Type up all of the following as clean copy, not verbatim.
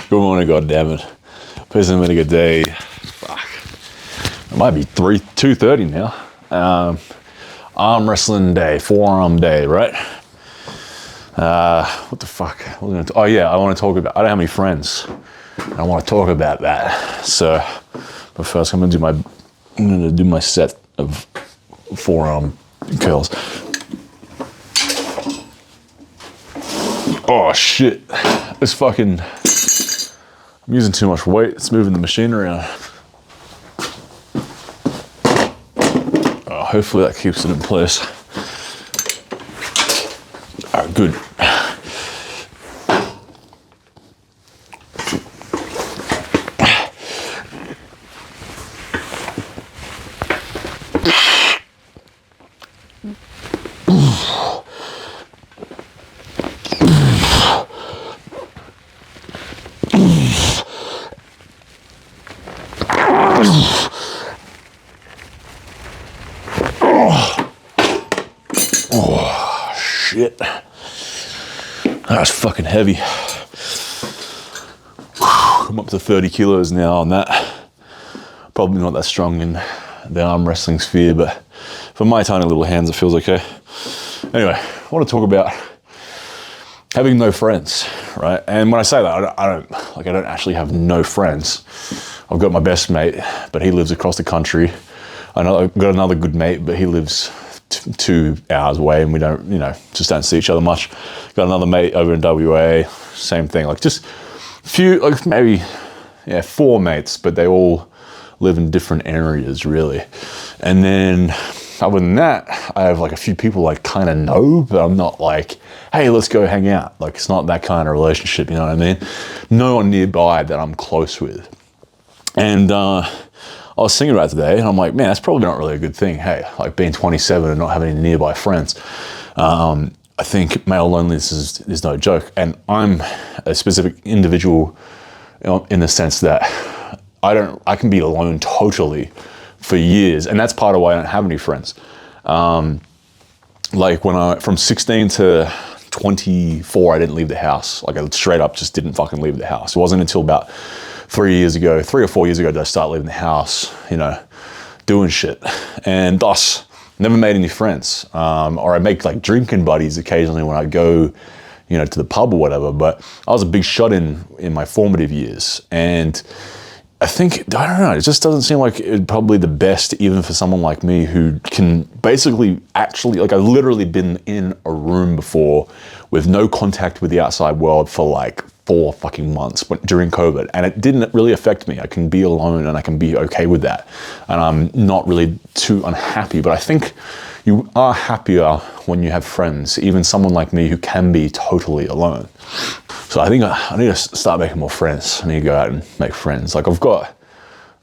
Good morning, goddammit. Piss and vinegar day. Fuck. It might be 2:30 now. Arm wrestling day, forearm day, right? What the fuck? Oh yeah, I want to talk about, I don't have any friends. I want to talk about that. So, but first I'm gonna do my set of forearm curls. Oh shit. This fucking, I'm using too much weight. It's moving the machine around. Oh, hopefully that keeps it in place. All right, good. Oh, shit. That's fucking heavy. I'm up to 30 kilos now on that. Probably not that strong in the arm wrestling sphere, but for my tiny little hands, it feels okay. Anyway, I want to talk about having no friends, right? And when I say that, I don't actually have no friends. I've got my best mate, but he lives across the country. I've got another good mate, but he lives 2 hours away, and we don't, just don't see each other much. Got another mate over in WA, same thing. Like just few, like maybe, 4 mates, but they all live in different areas, really. And then other than that, I have like a few people I kind of know, but I'm not like, hey, let's go hang out. Like it's not that kind of relationship, you know what I mean? No one nearby that I'm close with. And I was thinking about it today, and I'm like, man, that's probably not really a good thing. Hey, like being 27 and not having any nearby friends. I think male loneliness is no joke. And I'm a specific individual in the sense that I can be alone totally for years. And that's part of why I don't have any friends. Like from 16 to 24, I didn't leave the house. Like I straight up just didn't fucking leave the house. It wasn't until about 3 or 4 years ago did I start leaving the house, doing shit. And thus, never made any friends. Or I make like drinking buddies occasionally when I go, to the pub or whatever. But I was a big shot in my formative years. And I think, I don't know, it just doesn't seem like it's probably the best even for someone like me who can basically actually, like I've literally been in a room before with no contact with the outside world for like 4 fucking months during COVID, and it didn't really affect me. I can be alone and I can be okay with that. And I'm not really too unhappy, but I think you are happier when you have friends, even someone like me who can be totally alone. So I think I need to start making more friends. I need to go out and make friends. Like I've got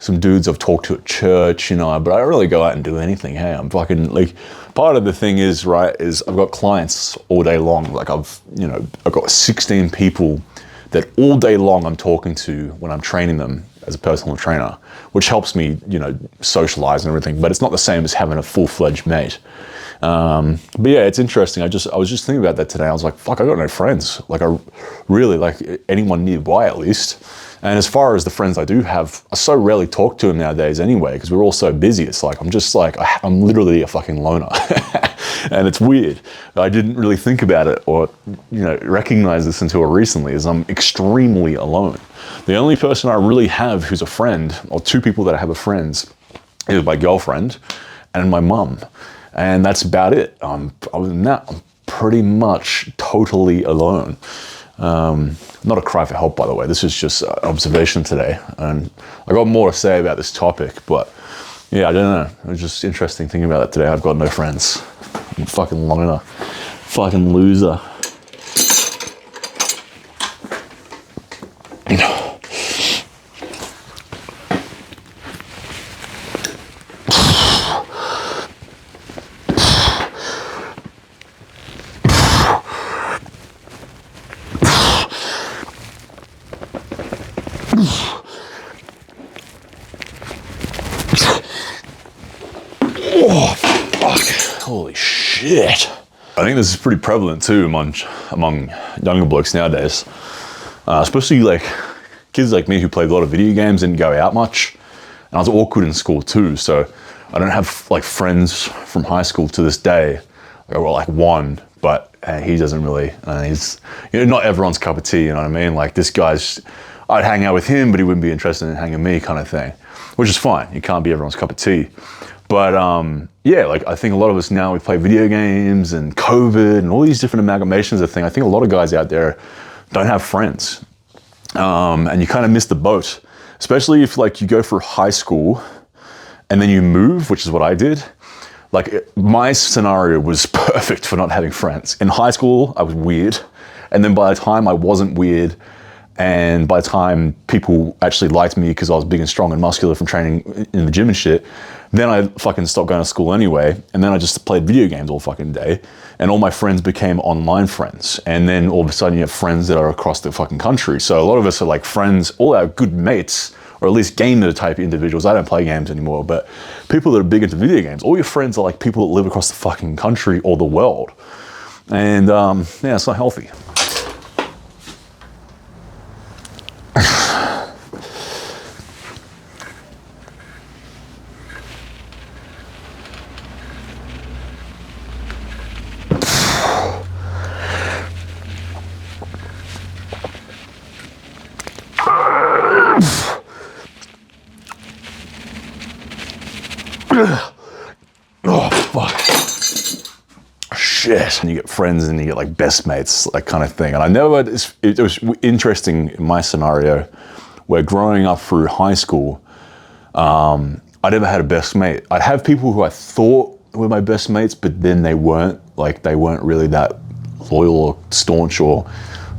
some dudes I've talked to at church, but I don't really go out and do anything. Hey, I'm fucking like, part of the thing is, right, is I've got clients all day long. Like I've got 16 people that all day long I'm talking to when I'm training them as a personal trainer, which helps me, socialize and everything, but it's not the same as having a full-fledged mate. But yeah, it's interesting. I was just thinking about that today. I was like, fuck, I got no friends. Like I really, like anyone nearby at least. And as far as the friends I do have, I so rarely talk to them nowadays anyway, because we're all so busy. It's like, I'm literally a fucking loner. And it's weird. I didn't really think about it or, recognize this until recently, is I'm extremely alone. The only person I really have who's a friend, or 2 people that I have as friends, is my girlfriend and my mum. And that's about it. Other than that, I'm pretty much totally alone. Not a cry for help, by the way. This is just observation today. And I got more to say about this topic, but yeah, I don't know. It was just interesting thinking about that today. I've got no friends. I'm a fucking loner. Fucking loser. Oh, fuck. Holy shit. I think this is pretty prevalent too among younger blokes nowadays. Especially like kids like me who played a lot of video games didn't go out much. And I was awkward in school too. So I don't have like friends from high school to this day. Or like one, but he doesn't really, he's, not everyone's cup of tea, you know what I mean? Like this guy's, I'd hang out with him, but he wouldn't be interested in hanging me kind of thing, which is fine. You can't be everyone's cup of tea. But yeah, like I think a lot of us now, we play video games and COVID and all these different amalgamations of things. I think a lot of guys out there don't have friends. And you kind of miss the boat, especially if like you go through high school and then you move, which is what I did. Like my scenario was perfect for not having friends. In high school, I was weird. And then by the time I wasn't weird, and by the time people actually liked me because I was big and strong and muscular from training in the gym and shit, then I fucking stopped going to school anyway. And then I just played video games all fucking day. And all my friends became online friends. And then all of a sudden you have friends that are across the fucking country. So a lot of us are like friends, all our good mates, or at least gamer type individuals. I don't play games anymore, but people that are big into video games, all your friends are like people that live across the fucking country or the world. And yeah, it's not healthy. Oh, fuck. Shit. And you get friends and you get like best mates, that kind of thing. And I know it was interesting in my scenario where growing up through high school, I never had a best mate. I'd have people who I thought were my best mates, but then they weren't really that loyal or staunch, or,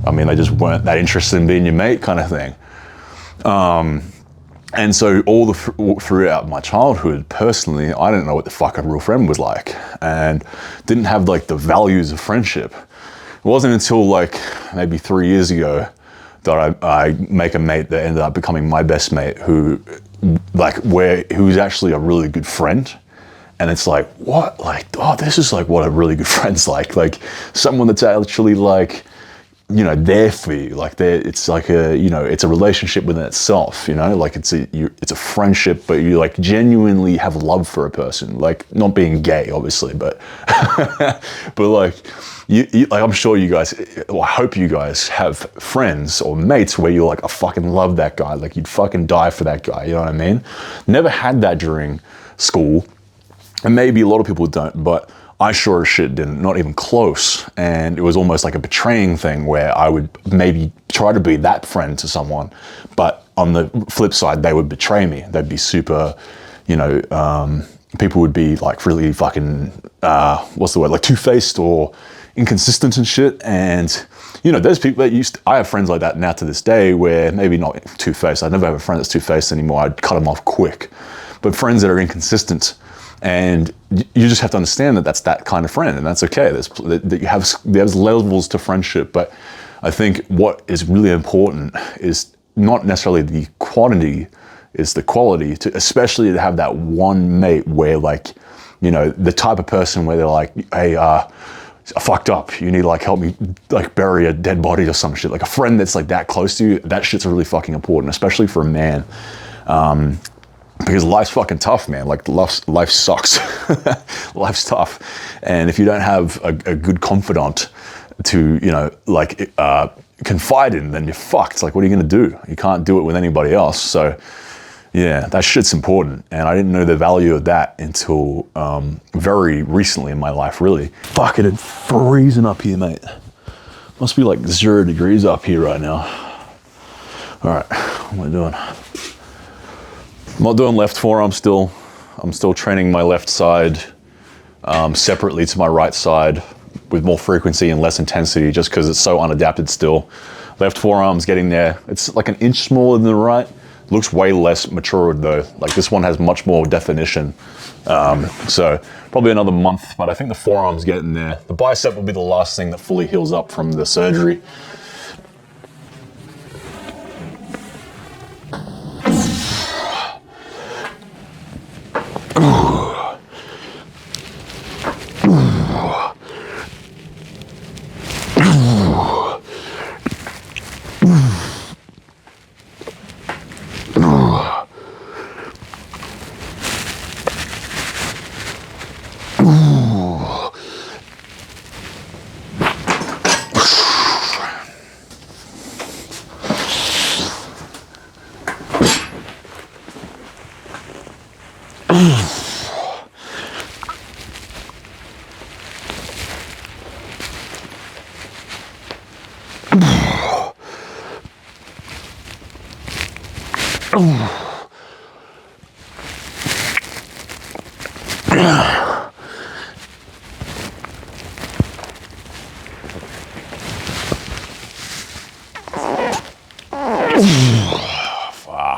I mean, they just weren't that interested in being your mate kind of thing. And so throughout my childhood, personally, I didn't know what the fuck a real friend was like, and didn't have like the values of friendship. It wasn't until like maybe 3 years ago that I make a mate that ended up becoming my best mate, who's actually a really good friend. And it's like, what? Like, oh, this is like what a really good friend's like someone that's actually like, there for you. Like it's like it's a relationship within itself, like it's a friendship, but you like genuinely have love for a person, like not being gay, obviously, but, but like, like, I'm sure you guys, or I hope you guys have friends or mates where you're like, I fucking love that guy. Like you'd fucking die for that guy. You know what I mean? Never had that during school. And maybe a lot of people don't, but I sure as shit didn't, not even close. And it was almost like a betraying thing where I would maybe try to be that friend to someone, but on the flip side, they would betray me. They'd be super, people would be like really fucking, what's the word? Like two-faced or inconsistent and shit. And, those people that I have friends like that now to this day where maybe not two-faced. I never have a friend that's two-faced anymore. I'd cut them off quick. But friends that are inconsistent, and you just have to understand that that's that kind of friend, and that's okay. There's levels to friendship, but I think what is really important is not necessarily the quantity, is the quality, especially to have that one mate where like, the type of person where they're like, hey, I fucked up. You need to like help me like bury a dead body or some shit. Like a friend that's like that close to you, that shit's really fucking important, especially for a man. Because life's fucking tough, man. Like life sucks. Life's tough. And if you don't have a good confidant to, confide in, then you're fucked. Like, what are you gonna do? You can't do it with anybody else. So yeah, that shit's important. And I didn't know the value of that until very recently in my life, really. Fuck, it's freezing up here, mate. Must be like 0 degrees up here right now. All right, what am I doing? I'm not doing left forearm still. I'm still training my left side separately to my right side with more frequency and less intensity, just because it's so unadapted still. Left forearm's getting there. It's like an inch smaller than the right. Looks way less matured though. Like this one has much more definition. So probably another month, but I think the forearm's getting there. The bicep will be the last thing that fully heals up from the surgery. Fuck,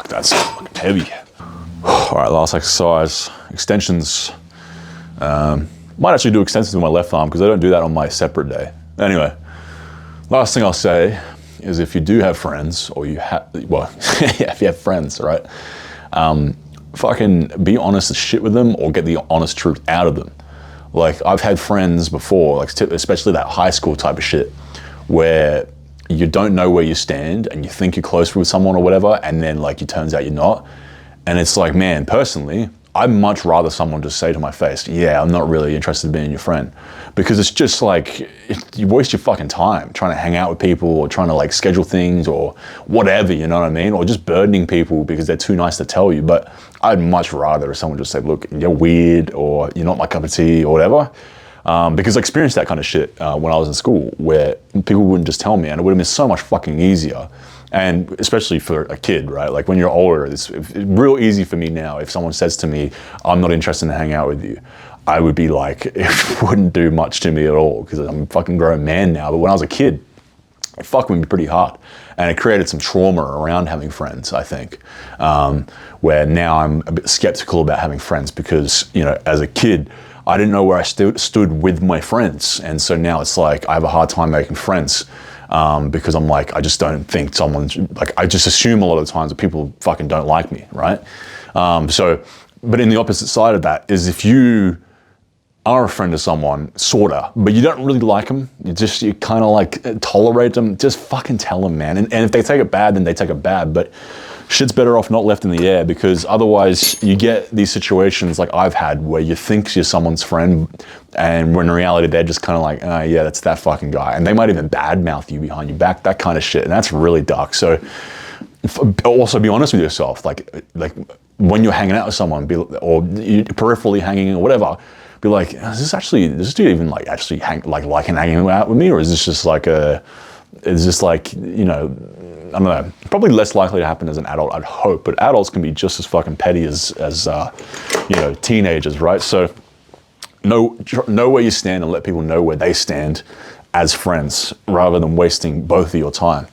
that's heavy. All right, last exercise, extensions. Might actually do extensions with my left arm because I don't do that on my separate day. Anyway, last thing I'll say is if you do have friends, or you have, well, yeah, if you have friends, right? Fucking be honest as shit with them, or get the honest truth out of them. Like, I've had friends before, like especially that high school type of shit, where you don't know where you stand and you think you're close with someone or whatever, and then like it turns out you're not. And it's like, man, personally, I'd much rather someone just say to my face, yeah, I'm not really interested in being your friend. Because it's just like, you waste your fucking time trying to hang out with people, or trying to like schedule things or whatever, you know what I mean? Or just burdening people because they're too nice to tell you. But I'd much rather if someone just said, look, you're weird, or you're not my cup of tea, or whatever. Because I experienced that kind of shit when I was in school, where people wouldn't just tell me, and it would have been so much fucking easier. And especially for a kid, right? Like when you're older, it's real easy for me now. If someone says to me, I'm not interested in hanging out with you, I would be like, it wouldn't do much to me at all, because I'm a fucking grown man now. But when I was a kid, it fucking me pretty hard. And it created some trauma around having friends, I think, where now I'm a bit skeptical about having friends because, you know, as a kid, I didn't know where I stood with my friends. And so now it's like, I have a hard time making friends because I'm like, I just don't think someone's, like, I just assume a lot of the times that people fucking don't like me, right? But in the opposite side of that is if you are a friend of someone, sorta, but you don't really like them, you kind of like tolerate them, just fucking tell them, man. And if they take it bad, then they take it bad, but shit's better off not left in the air, because otherwise you get these situations like I've had where you think you're someone's friend, and when in reality they're just kind of like, oh yeah, that's that fucking guy. And they might even badmouth you behind your back, that kind of shit, and that's really dark. So also be honest with yourself, like when you're hanging out with someone, or you peripherally hanging or whatever, be like, does this dude even like actually hanging out with me, or is this just like you know, I don't know, probably less likely to happen as an adult, I'd hope, but adults can be just as fucking petty as you know, teenagers, right? So know where you stand and let people know where they stand as friends, rather than wasting both of your time.